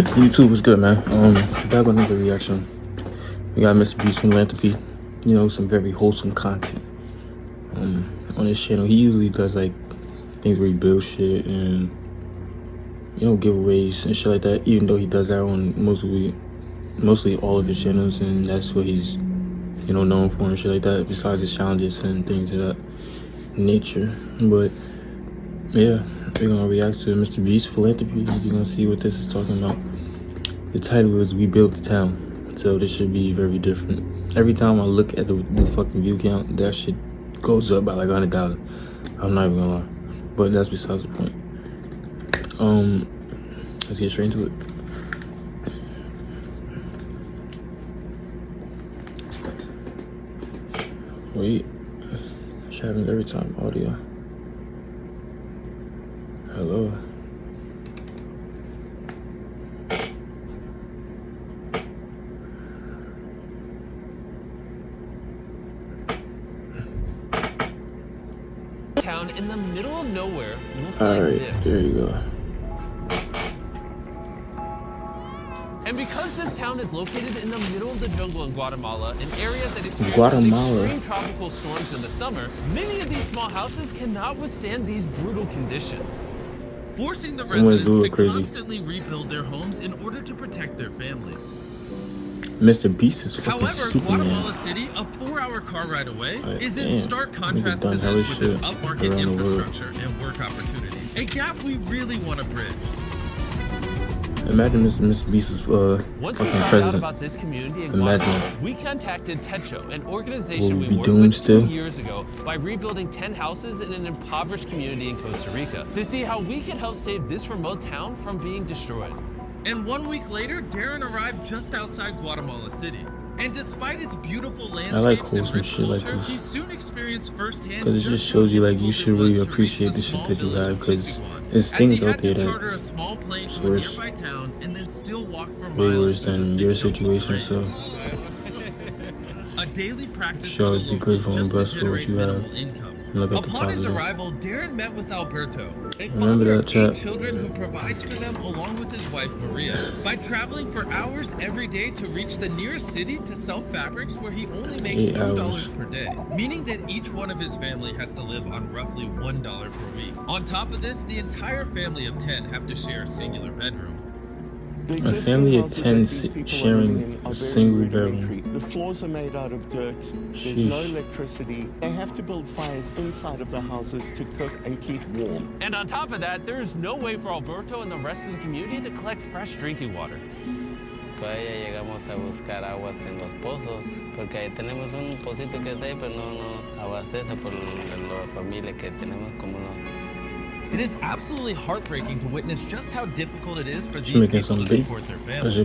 YouTube was good, man. Back on another reaction. We got Mr.Beast Philanthropy. You know, some very wholesome content. On his channel, he usually does like things where he builds shit and giveaways and shit like that. Even though he does that on mostly all of his channels, and that's what he's known for and shit like that. Besides his challenges and things of that nature, but yeah, we're gonna react to Mr.Beast Philanthropy. You're gonna see what this is talking about. The title is "We Built the Town," so this should be very different. Every time I look at the fucking view count, that shit goes up by like 100,000. I'm not even gonna lie, but that's besides the point. Let's get straight into it. Wait, it's happening every time. Audio. Hello. Town in the middle of nowhere looked All like right, this. there you go. And because this town is located in the middle of the jungle in Guatemala, an area that experiences extreme tropical storms in the summer, many of these small houses cannot withstand these brutal conditions, forcing the residents to constantly rebuild their homes in order to protect their families. Mr.Beast is fucking However, Superman. Guatemala City, a 4-hour car ride away, is in stark contrast to this with its upmarket infrastructure and work opportunities. A gap we really want to bridge. Imagine Mr.Beast is Once we fucking found president. out about this community in Guatemala, we contacted Techo, an organization we worked with 2 years ago by rebuilding 10 houses in an impoverished community in Costa Rica to see how we could help save this remote town from being destroyed. And 1 week later, Darren arrived just outside Guatemala City. And despite its beautiful landscapes and rich culture, he soon experienced firsthand because it just shows you like you should really appreciate the shit that you have, because it's things out there that source way worse than your situation. So a daily practice sure, be grateful and blessed for what you have. Look at Upon the his positive. arrival, Darren met with Alberto, a Remember father that of chat. 8 children who provides for them along with his wife Maria by traveling for hours every day to reach the nearest city to sell fabrics where he only makes $2 per day, meaning that each one of his family has to live on roughly $1 per week. On top of this, the entire family of 10 have to share a singular bedroom. A family of 10 sharing a single bedroom. The floors are made out of dirt. There's no electricity. They have to build fires inside of the houses to cook and keep warm. And on top of that, there's no way for Alberto and the rest of the community to collect fresh drinking water. Todavía llegamos a buscar aguas en los pozos, porque ahí tenemos un pocito que está ahí, pero no nos abastece por la familia que tenemos como no. It is absolutely heartbreaking to witness just how difficult it is for these people to support their families.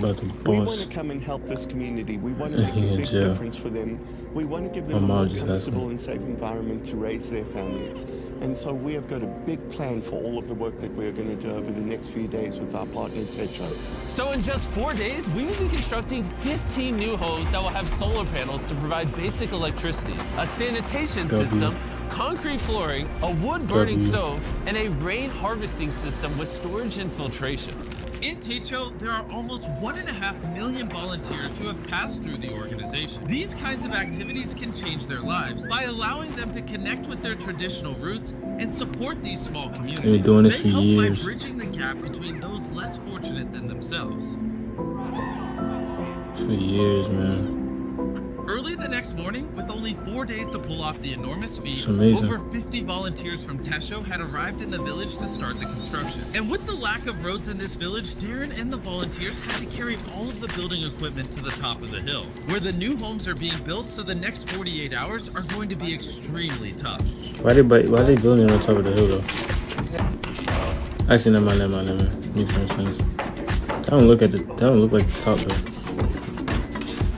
We want to come and help this community. We want to make a big difference for them. We want to give them a more comfortable and safe environment to raise their families. And so we have got a big plan for all of the work that we're going to do over the next few days with our partner Techo. So in just 4 days, we will be constructing 15 new homes that will have solar panels to provide basic electricity, a sanitation system, concrete flooring, a wood-burning stove, and a rain harvesting system with storage and filtration. In Techo, there are almost 1.5 million volunteers who have passed through the organization. These kinds of activities can change their lives by allowing them to connect with their traditional roots and support these small communities. They've been doing this They for help years. by bridging the gap between those less fortunate than themselves. For years, man. Early the next morning, with only 4 days to pull off the enormous feat, over 50 volunteers from Techo had arrived in the village to start the construction. And with the lack of roads in this village, Darren and the volunteers had to carry all of the building equipment to the top of the hill, where the new homes are being built, so the next 48 hours are going to be extremely tough. Why they building on top of the hill though? Actually, never mind. Makes no sense. That don't look like the top though.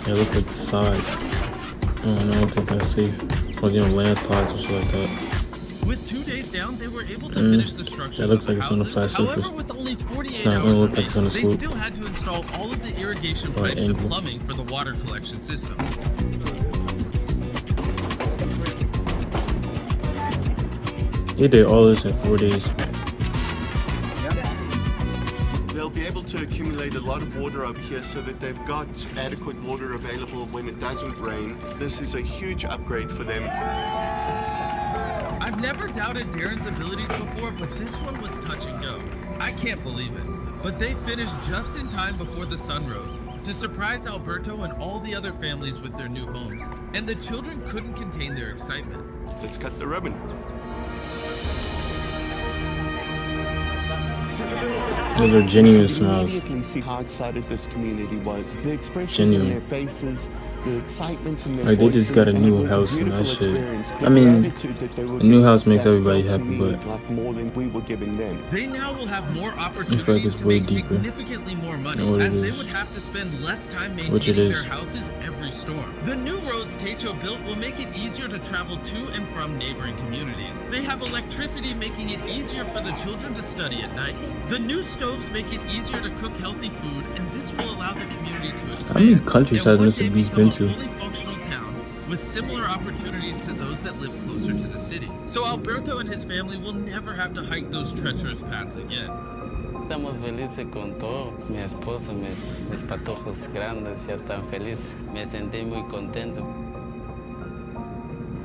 They look like the sides. I don't think that's safe. Or landslides or shit like that. With 2 days down, they were able to finish the structure of the houses. However, with only 48 hours remaining, they still had to install all of the irrigation pipes and plumbing for the water collection system. They did all this in 4 days. They'll be able to accumulate a lot of water over here so that they've got adequate water available when it doesn't rain. This is a huge upgrade for them. I've never doubted Darren's abilities before, but this one was touch and go. I can't believe it. But they finished just in time before the sun rose to surprise Alberto and all the other families with their new homes. And the children couldn't contain their excitement. Let's cut the ribbon. Those are genuine You smiles. immediately see how excited this community was. The expressions on their faces, the excitement in their Like, they voices, just got a and new it was house a and beautiful that shit. experience. I mean, gratitude that they were a new giving house us makes back everybody felt to happy, me but like more than we were giving them. They now will have more I feel like opportunities it's to way make deeper significantly more than money, what it as they is. would have to spend less time Which it maintaining is. their houses every storm. The new roads Techo built will make it easier to travel to and from neighboring communities. They have electricity, making it easier for the children to study at night. The new stoves make it easier to cook healthy food, and this will allow the community to expand. How many countries and has one Mr. day Beast become been to? a fully functional town with similar opportunities to those that live closer to the city. So Alberto and his family will never have to hike those treacherous paths again. Estamos felices con todo. Mi esposa, mis patojos grandes ya están felices. Me sentí muy contento.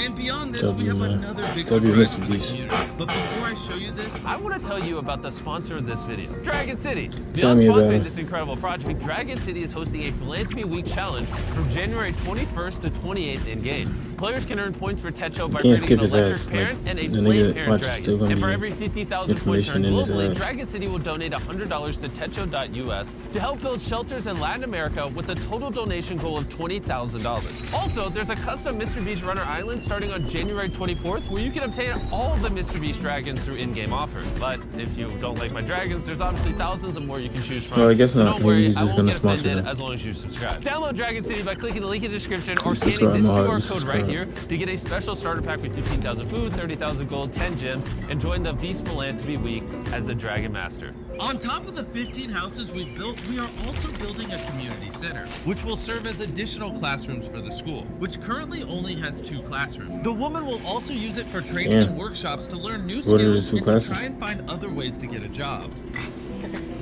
And beyond this, we have another big W surprise Mr. for the Beast. community. But before I show you this, I want to tell you about the sponsor of this video, Dragon City. Tell Beyond me about sponsoring it. this incredible project, Dragon City is hosting a Philanthropy Week challenge from January 21st to 28th in-game. Players can earn points for Techo by can't creating skip an his electric ass. parent Like, and a the flame nigga parent watch is still dragon. gonna And for be every 50,000 points information earned in his globally, ass. Dragon City will donate $100 to Techo.us to help build shelters in Latin America with a total donation goal of $20,000. Also, there's a custom Mr.Beast Runner Island starting on January 24th where you can obtain all the Mr.Beast dragons through in-game offers. But if you don't like my dragons, there's obviously thousands of more you can choose from. Well, I guess so not. don't worry, Maybe he's I just won't gonna get sponsor offended them. as long as you subscribe. Download Dragon City by clicking the link in the description or scanning Subscribe, this my heart, QR just code right subscribe. here to get a special starter pack with 15,000 food, 30,000 gold, 10 gems, and join the Beast Philanthropy Week as a Dragon Master. On top of the 15 houses we've built, we are also building a community center, which will serve as additional classrooms for the school, which currently only has 2 classrooms. The woman will also use it for training Damn. and workshops to learn new What are the skills 2 and classes? to try and find other ways to get a job.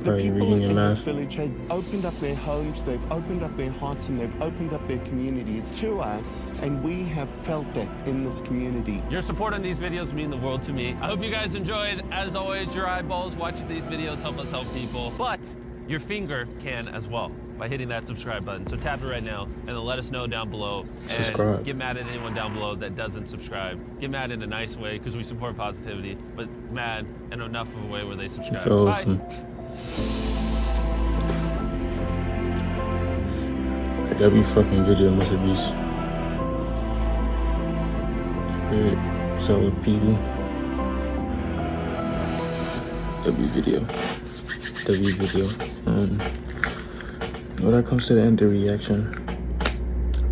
The Are you people reading your in this math? village have opened up their homes, they've opened up their hearts, and they've opened up their communities to us, and we have felt that in this community. Your support on these videos mean the world to me. I hope you guys enjoyed. As always, your eyeballs watching these videos help us help people, but your finger can as well by hitting that subscribe button. So tap it right now and then let us know down below. And Subscribe. get mad at anyone down below that doesn't subscribe. Get mad in a nice way because we support positivity, but mad in enough of a way where they subscribe. It's so awesome. Bye. W fucking video, Mr. Beast. Alright, so with PD. W video. Well, that comes to the end of the reaction.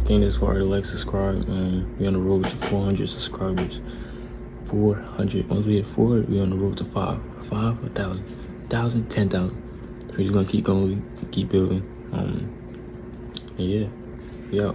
Came this far to like, subscribe, and we on the road to 400 subscribers. 400. Once we hit 400, we on the road to 5. 5, 1,000, 1,000, 10,000. We're just gonna keep going, keep building. Yeah, we out.